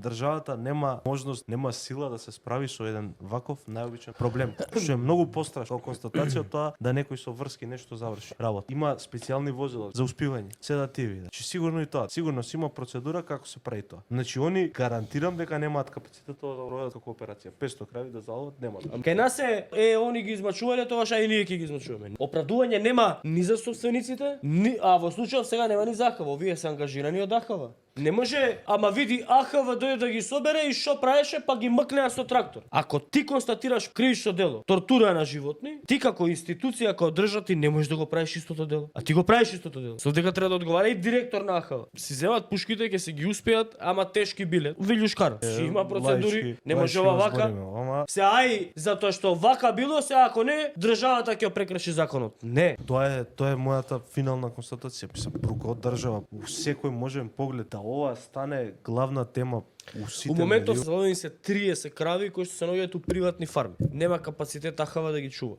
Државата нема можност, нема сила да се справи со еден ваков најобичен проблем. Што е многу пострашно од констатација од тоа да некој со врски нешто заврши работа. Има специјални возила за успивање, седативи. Значи сигурно и тоа, сигурно си има процедура како се прави тоа. Значи они гарантирам дека немаат капацитет да проведат како операција. 500 крави да заловат немаат. Кај нас они ги измачувале, тогаш и ние ќе ги измачуваме. Оправдување нема ни за собствениците, а во случајот сега нема ни за АХВ. Овие се ангажирани од АХВ. Не може, ама види АХВ дојде да ги собере и што правеше, па ги мкнеа со трактор. Ако ти констатираш кривично дело, тортура на животни, ти како институција, како држава, ти не можеш да го правиш истото дело. А ти го правиш истото дело. Со дека треба да одговара и директор на АХВ. Си земат пушките, ќе се ги успеат, ама тешки биле. Вилјушкар. Си има процедури, не може ова вака. Се ај затоа што вака било, се ако не, државата ќе прекрши законот. Не. Тоа е мојата финална констатација. Мислам, бруко од држава. У секој можен поглед да ова стане главна тема у сите. У моментов се 30 крави кои што се наоѓаат у приватни фарми. Нема капацитет АХВ да ги чува.